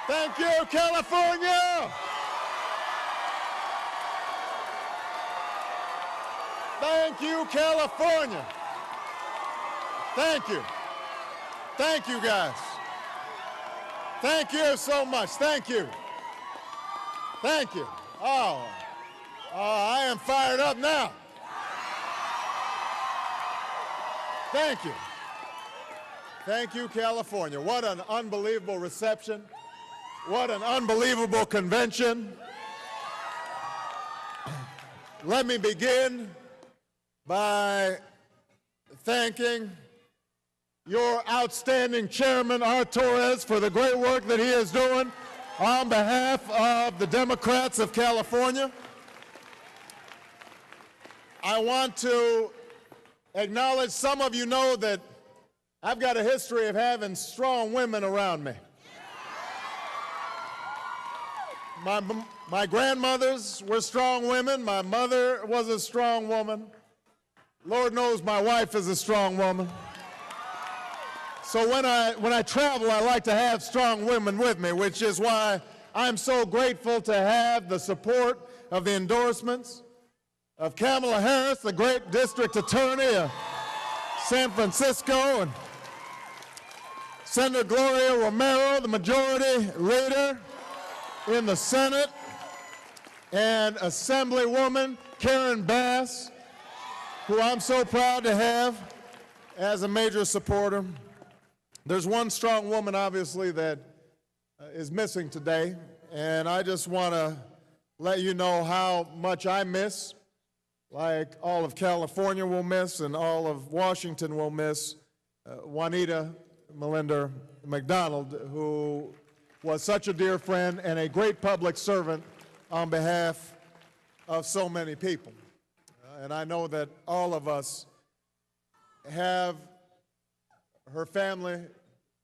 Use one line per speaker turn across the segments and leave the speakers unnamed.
Thank you, California. Thank you, California. Thank you. Thank you, guys. Thank you so much. Thank you. Thank you. Oh, I am fired up now. Thank you. Thank you, California. What an unbelievable reception. What an unbelievable convention. Let me begin by thanking your outstanding chairman, Art Torres, for the great work that he is doing on behalf of the Democrats of California. I want to acknowledge, some of you know that I've got a history of having strong women around me. My grandmothers were strong women. My mother was a strong woman. Lord knows my wife is a strong woman. So when I travel, I like to have strong women with me, which is why I'm so grateful to have the support of the endorsements of Kamala Harris, the great district attorney of San Francisco, and Senator Gloria Romero, the majority leader in the Senate, and Assemblywoman Karen Bass, who I'm so proud to have as a major supporter. There's one strong woman, obviously, that is missing today, and I just want to let you know how much I miss, like all of California will miss and all of Washington will miss, Juanita Melinda McDonald, who was such a dear friend and a great public servant on behalf of so many people. And I know that all of us have her family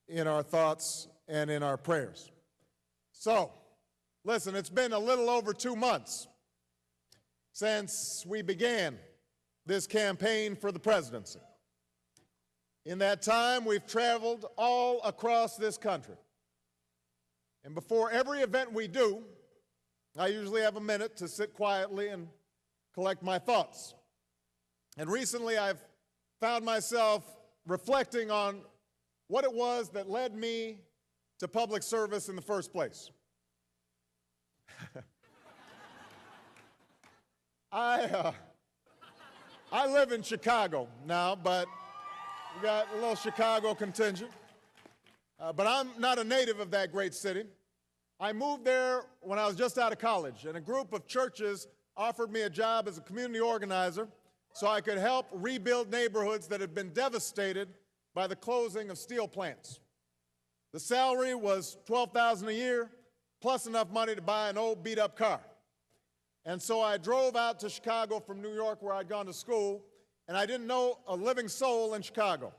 in our thoughts and in our prayers. So, listen, it's been a little over 2 months since we began this campaign for the presidency. In that time, we've traveled all across this country. And before every event we do, I usually have a minute to sit quietly and collect my thoughts. And recently I've found myself reflecting on what it was that led me to public service in the first place. I live in Chicago now, but we got a little Chicago contingent. But I'm not a native of that great city. I moved there when I was just out of college, and a group of churches offered me a job as a community organizer so I could help rebuild neighborhoods that had been devastated by the closing of steel plants. The salary was $12,000 a year, plus enough money to buy an old beat-up car. And so I drove out to Chicago from New York, where I'd gone to school, and I didn't know a living soul in Chicago.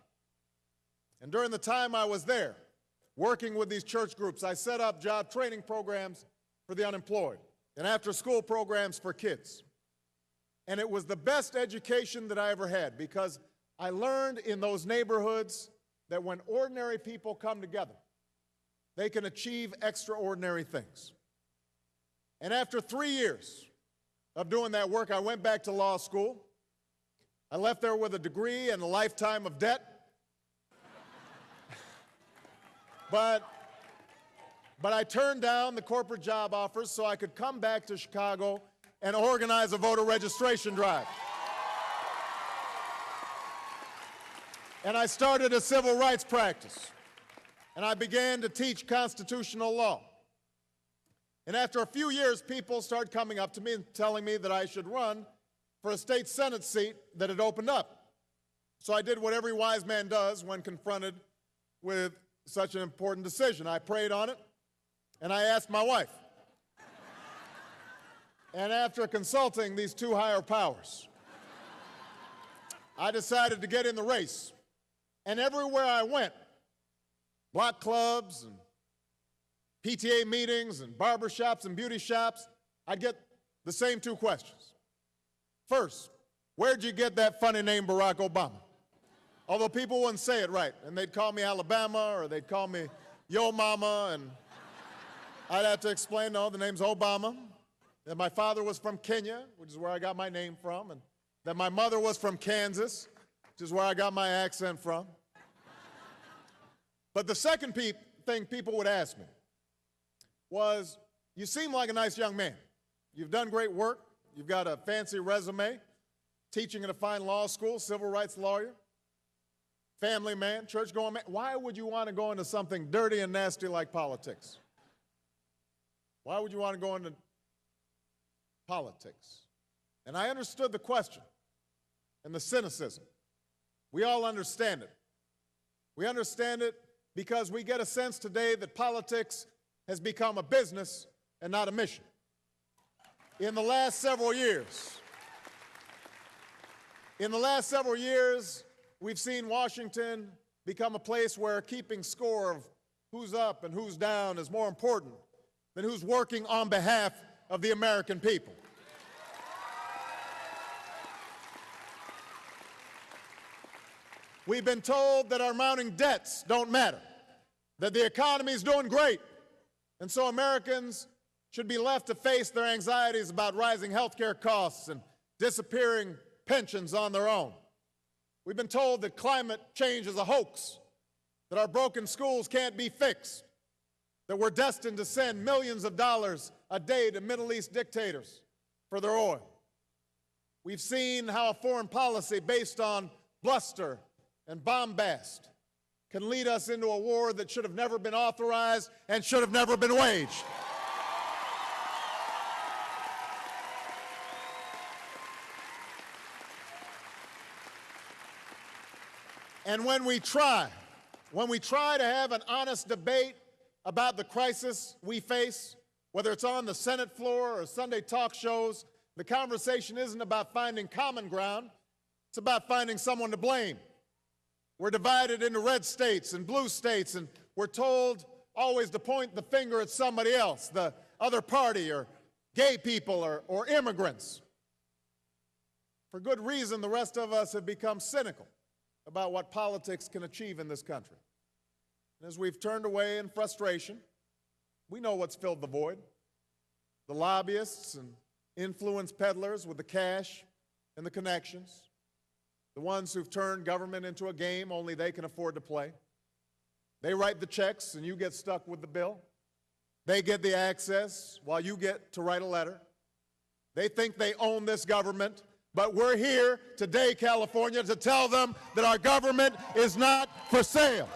And during the time I was there, working with these church groups, I set up job training programs for the unemployed and after-school programs for kids. And it was the best education that I ever had, because I learned in those neighborhoods that when ordinary people come together, they can achieve extraordinary things. And after 3 years of doing that work, I went back to law school. I left there with a degree and a lifetime of debt. But I turned down the corporate job offers so I could come back to Chicago and organize a voter registration drive. And I started a civil rights practice, and I began to teach constitutional law. And after a few years, people started coming up to me and telling me that I should run for a state Senate seat that had opened up. So I did what every wise man does when confronted with such an important decision. I prayed on it, and I asked my wife. And after consulting these two higher powers, I decided to get in the race. And everywhere I went, block clubs and PTA meetings and barbershops and beauty shops, I'd get the same two questions. First, where'd you get that funny name Barack Obama? Although people wouldn't say it right, and they'd call me Alabama, or they'd call me Yo Mama, and I'd have to explain, no, the name's Obama, that my father was from Kenya, which is where I got my name from, and that my mother was from Kansas, which is where I got my accent from. But the second thing people would ask me was, you seem like a nice young man. You've done great work. You've got a fancy resume, teaching at a fine law school, civil rights lawyer, family man, church-going man. Why would you want to go into something dirty and nasty like politics? Why would you want to go into politics? And I understood the question and the cynicism. We all understand it. We understand it because we get a sense today that politics has become a business and not a mission. In the last several years, we've seen Washington become a place where keeping score of who's up and who's down is more important than who's working on behalf of the American people. We've been told that our mounting debts don't matter, that the economy is doing great, and so Americans should be left to face their anxieties about rising health care costs and disappearing pensions on their own. We've been told that climate change is a hoax, that our broken schools can't be fixed, that we're destined to send millions of dollars a day to Middle East dictators for their oil. We've seen how a foreign policy based on bluster and bombast can lead us into a war that should have never been authorized and should have never been waged. And when we try to have an honest debate about the crisis we face, whether it's on the Senate floor or Sunday talk shows, the conversation isn't about finding common ground, it's about finding someone to blame. We're divided into red states and blue states, and we're told always to point the finger at somebody else, the other party or gay people or immigrants. For good reason, the rest of us have become cynical about what politics can achieve in this country. And as we've turned away in frustration, we know what's filled the void. The lobbyists and influence peddlers with the cash and the connections. The ones who've turned government into a game only they can afford to play. They write the checks and you get stuck with the bill. They get the access while you get to write a letter. They think they own this government, but we're here today, California, to tell them that our government is not for sale.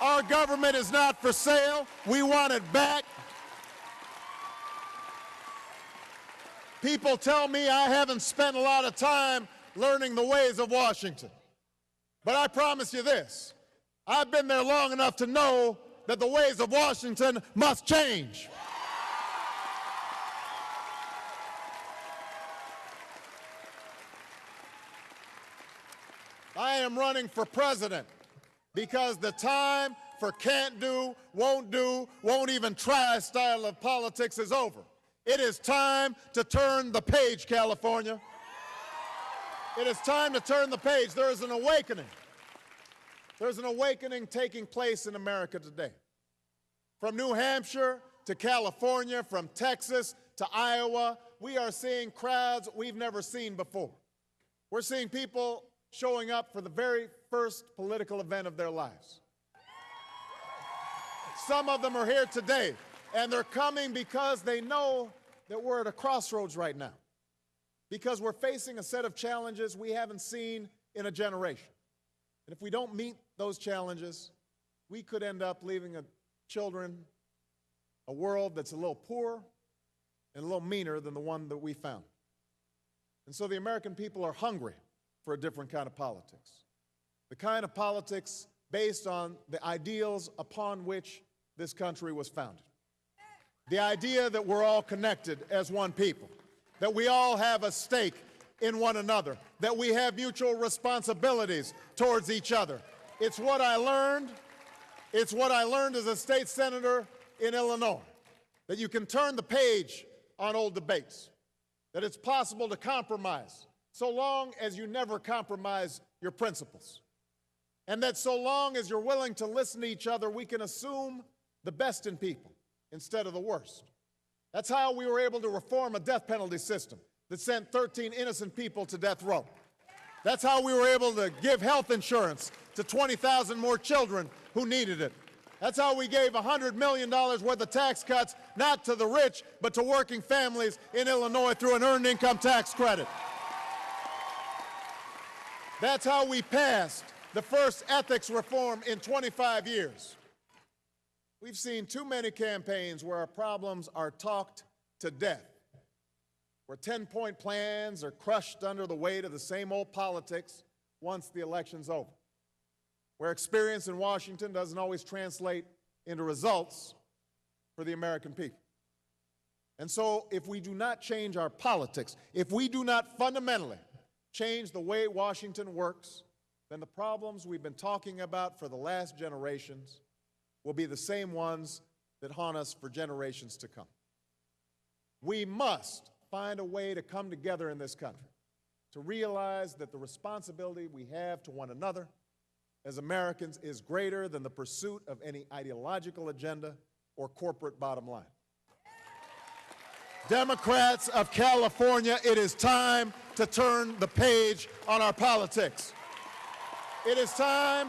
Our government is not for sale. We want it back. People tell me I haven't spent a lot of time learning the ways of Washington. But I promise you this, I've been there long enough to know that the ways of Washington must change. I am running for president because the time for can't do, won't even try style of politics is over. It is time to turn the page, California. It is time to turn the page. There is an awakening. There's an awakening taking place in America today. From New Hampshire to California, from Texas to Iowa, we are seeing crowds we've never seen before. We're seeing people showing up for the very first political event of their lives. Some of them are here today, and they're coming because they know that we're at a crossroads right now, because we're facing a set of challenges we haven't seen in a generation. And if we don't meet those challenges, we could end up leaving children a world that's a little poorer and a little meaner than the one that we found. And so the American people are hungry for a different kind of politics, the kind of politics based on the ideals upon which this country was founded. The idea that we're all connected as one people, that we all have a stake in one another, that we have mutual responsibilities towards each other. It's what I learned as a state senator in Illinois, that you can turn the page on old debates, that it's possible to compromise so long as you never compromise your principles. and that so long as you're willing to listen to each other, we can assume the best in people instead of the worst. That's how we were able to reform a death penalty system that sent 13 innocent people to death row. That's how we were able to give health insurance to 20,000 more children who needed it. That's how we gave $100 million worth of tax cuts, not to the rich, but to working families in Illinois through an earned income tax credit. That's how we passed the first ethics reform in 25 years. We've seen too many campaigns where our problems are talked to death, where 10-point plans are crushed under the weight of the same old politics once the election's over, where experience in Washington doesn't always translate into results for the American people. And so if we do not change our politics, if we do not fundamentally change the way Washington works, then the problems we've been talking about for the last generations will be the same ones that haunt us for generations to come. We must find a way to come together in this country, to realize that the responsibility we have to one another as Americans is greater than the pursuit of any ideological agenda or corporate bottom line. Democrats of California, it is time to turn the page on our politics. It's time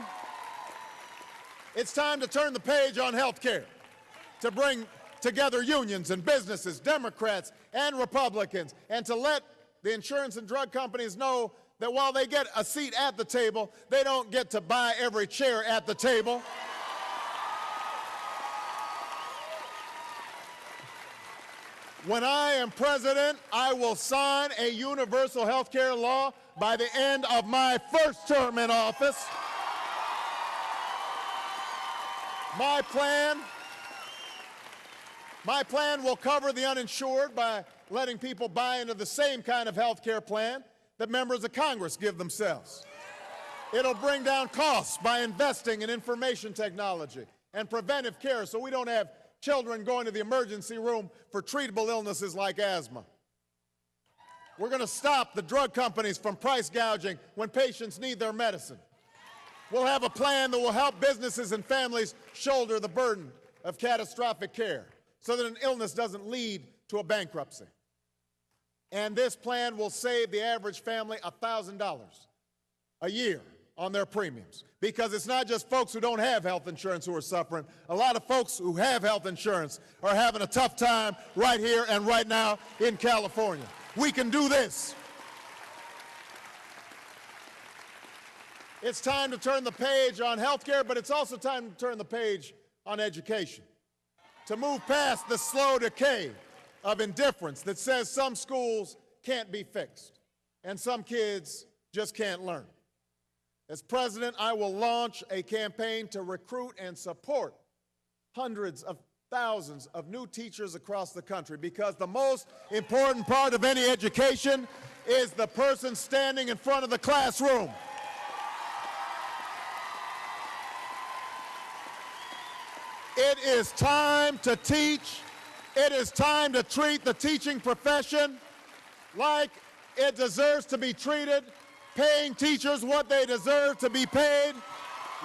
to turn the page on health care, to bring together unions and businesses, Democrats and Republicans, and to let the insurance and drug companies know that while they get a seat at the table, they don't get to buy every chair at the table. When I am president, I will sign a universal health care law by the end of my first term in office. My plan will cover the uninsured by letting people buy into the same kind of health care plan that members of Congress give themselves. It'll bring down costs by investing in information technology and preventive care so we don't have children going to the emergency room for treatable illnesses like asthma. We're going to stop the drug companies from price gouging when patients need their medicine. We'll have a plan that will help businesses and families shoulder the burden of catastrophic care so that an illness doesn't lead to a bankruptcy. And this plan will save the average family $1,000 a year on their premiums, because it's not just folks who don't have health insurance who are suffering. A lot of folks who have health insurance are having a tough time right here and right now in California. We can do this. It's time to turn the page on health care, but it's also time to turn the page on education, to move past the slow decay of indifference that says some schools can't be fixed and some kids just can't learn. As president, I will launch a campaign to recruit and support hundreds of thousands of new teachers across the country, because the most important part of any education is the person standing in front of the classroom. It is time to teach. It is time to treat the teaching profession like it deserves to be treated, paying teachers what they deserve to be paid,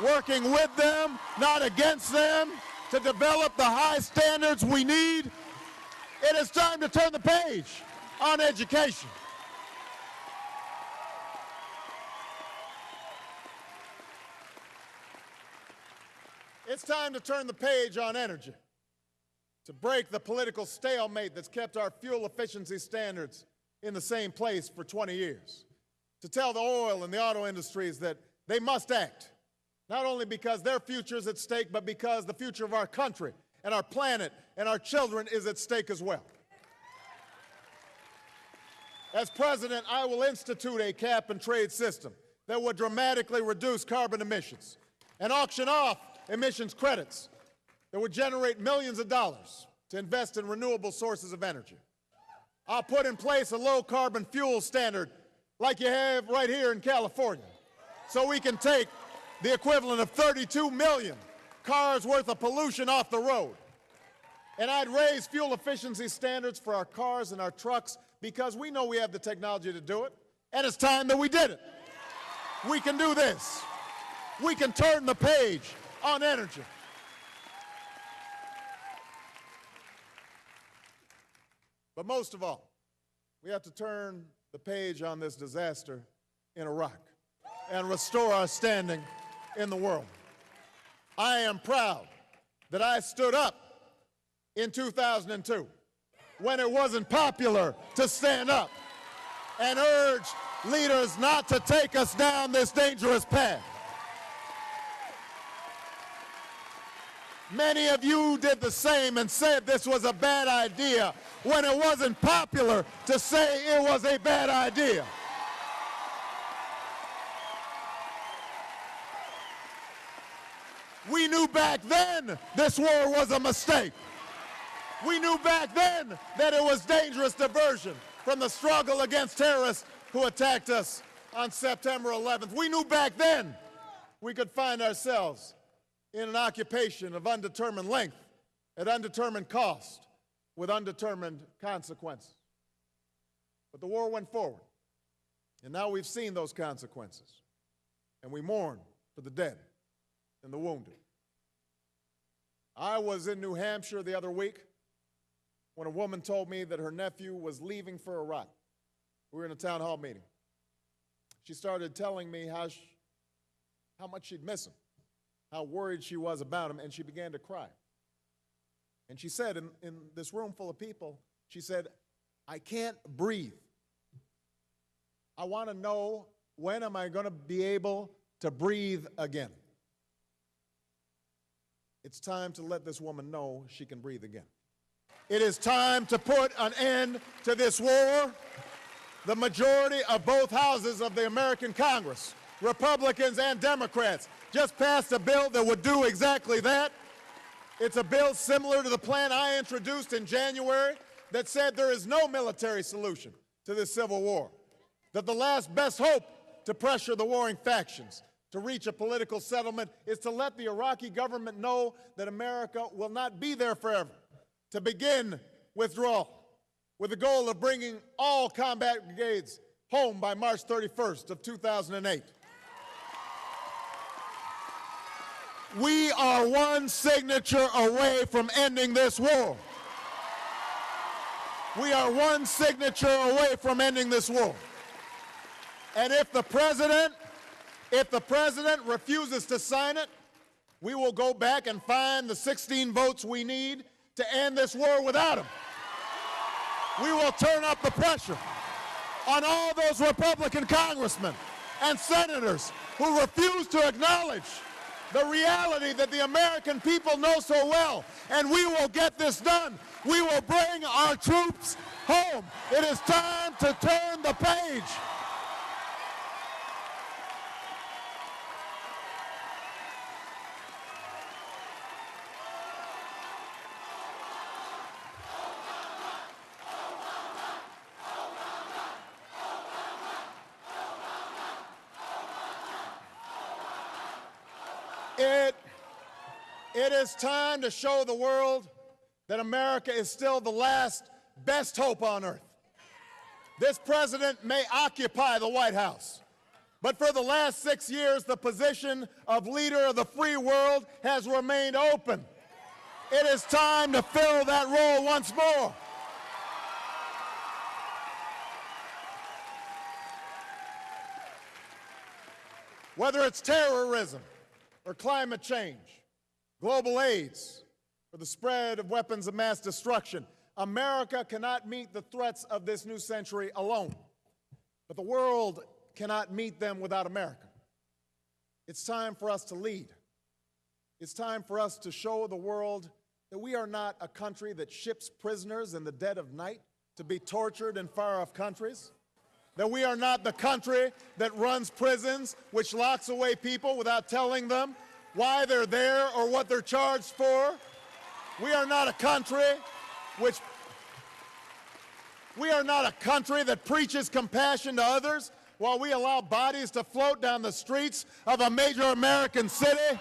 working with them, not against them, to develop the high standards we need. It is time to turn the page on education. It's time to turn the page on energy, to break the political stalemate that's kept our fuel efficiency standards in the same place for 20 years, to tell the oil and the auto industries that they must act, not only because their future is at stake, but because the future of our country and our planet and our children is at stake as well. As president, I will institute a cap-and-trade system that would dramatically reduce carbon emissions and auction off emissions credits that would generate millions of dollars to invest in renewable sources of energy. I'll put in place a low-carbon fuel standard like you have right here in California, so we can take the equivalent of 32 million cars worth of pollution off the road. And I'd raise fuel efficiency standards for our cars and our trucks because we know we have the technology to do it, and it's time that we did it. We can do this. We can turn the page on energy. But most of all, we have to turn the page on this disaster in Iraq and restore our standing in the world. I am proud that I stood up in 2002 when it wasn't popular to stand up and urged leaders not to take us down this dangerous path. Many of you did the same and said this was a bad idea when it wasn't popular to say it was a bad idea. We knew back then this war was a mistake. We knew back then that it was dangerous diversion from the struggle against terrorists who attacked us on September 11th. We knew back then we could find ourselves in an occupation of undetermined length, at undetermined cost, with undetermined consequences. But the war went forward, and now we've seen those consequences, and we mourn for the dead and the wounded. I was in New Hampshire the other week when a woman told me that her nephew was leaving for Iraq. We were in a town hall meeting. She started telling me how much she'd miss him, how worried she was about him, and she began to cry. And she said, in this room full of people, she said, I can't breathe. I want to know, when am I going to be able to breathe again? It's time to let this woman know she can breathe again. It is time to put an end to this war. The majority of both houses of the American Congress, Republicans and Democrats, just passed a bill that would do exactly that. It's a bill similar to the plan I introduced in January that said there is no military solution to this civil war, that the last best hope to pressure the warring factions to reach a political settlement is to let the Iraqi government know that America will not be there forever, to begin withdrawal with the goal of bringing all combat brigades home by March 31st of 2008. We are one signature away from ending this war. We are one signature away from ending this war. And if the president refuses to sign it, we will go back and find the 16 votes we need to end this war without him. We will turn up the pressure on all those Republican congressmen and senators who refuse to acknowledge the reality that the American people know so well, and we will get this done. We will bring our troops home. It is time to turn the page. It is time to show the world that America is still the last best hope on earth. This president may occupy the White House, but for the last 6 years, the position of leader of the free world has remained open. It is time to fill that role once more. Whether it's terrorism or climate change, global AIDS, or the spread of weapons of mass destruction, America cannot meet the threats of this new century alone. But the world cannot meet them without America. It's time for us to lead. It's time for us to show the world that we are not a country that ships prisoners in the dead of night to be tortured in far-off countries. That we are not the country that runs prisons, which locks away people without telling them why they're there or what they're charged for. We are not a country that preaches compassion to others while we allow bodies to float down the streets of a major American city.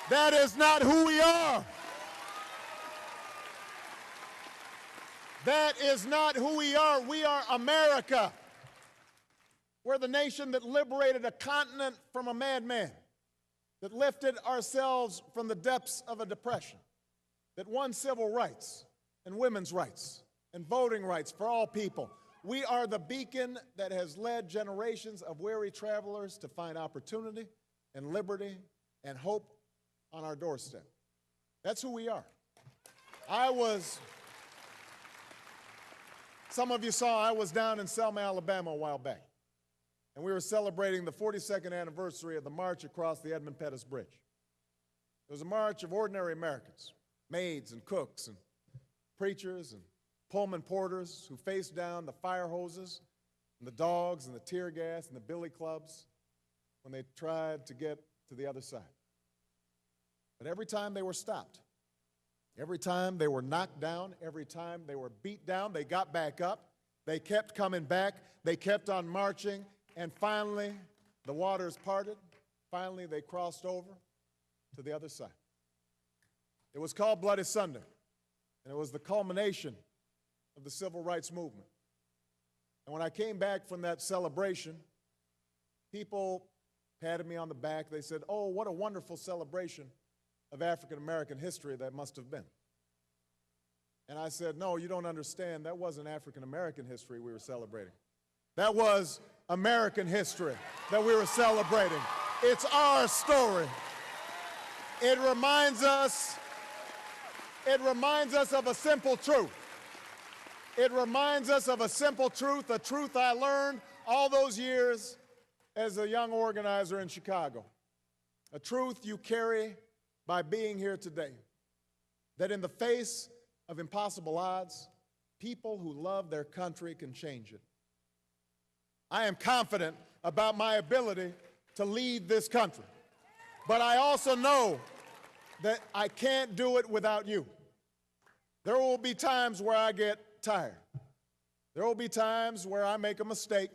That is not who we are. That is not who we are. We are America. We're the nation that liberated a continent from a madman, that lifted ourselves from the depths of a depression, that won civil rights and women's rights and voting rights for all people. We are the beacon that has led generations of weary travelers to find opportunity and liberty and hope on our doorstep. That's who we are. Some of you saw I was down in Selma, Alabama a while back, and we were celebrating the 42nd anniversary of the march across the Edmund Pettus Bridge. It was a march of ordinary Americans, maids and cooks and preachers and Pullman porters who faced down the fire hoses and the dogs and the tear gas and the billy clubs when they tried to get to the other side. But every time they were stopped, every time they were knocked down, every time they were beat down, they got back up, they kept coming back, they kept on marching, and finally the waters parted. Finally they crossed over to the other side. It was called Bloody Sunday, and it was the culmination of the civil rights movement. And when I came back from that celebration, people patted me on the back. They said, "Oh, what a wonderful celebration of African American history that must have been." And I said, "No, you don't understand. That wasn't African American history we were celebrating. That was American history that we were celebrating. It's our story. It reminds us of a simple truth. It reminds us of a simple truth, a truth I learned all those years as a young organizer in Chicago, a truth you carry by being here today, that in the face of impossible odds, people who love their country can change it. I am confident about my ability to lead this country, but I also know that I can't do it without you. There will be times where I get tired. There will be times where I make a mistake.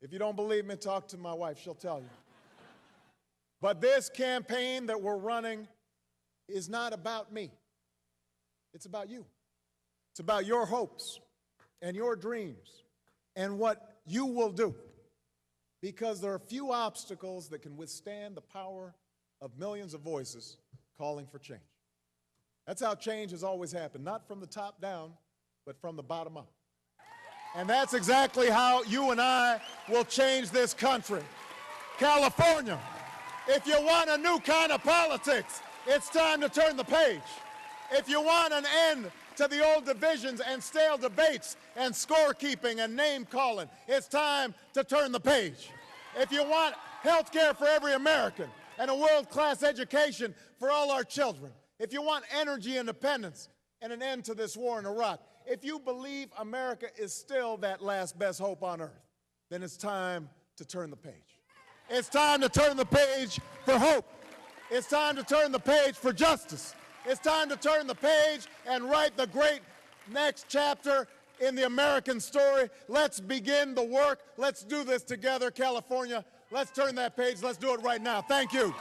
If you don't believe me, talk to my wife, she'll tell you. But this campaign that we're running is not about me. It's about you. It's about your hopes and your dreams and what you will do. Because there are few obstacles that can withstand the power of millions of voices calling for change. That's how change has always happened, not from the top down, but from the bottom up. And that's exactly how you and I will change this country. California, if you want a new kind of politics, it's time to turn the page. If you want an end to the old divisions and stale debates and scorekeeping and name-calling, it's time to turn the page. If you want health care for every American and a world-class education for all our children, if you want energy independence and an end to this war in Iraq, if you believe America is still that last best hope on earth, then it's time to turn the page. It's time to turn the page for hope. It's time to turn the page for justice. It's time to turn the page and write the great next chapter in the American story. Let's begin the work. Let's do this together, California. Let's turn that page. Let's do it right now. Thank you.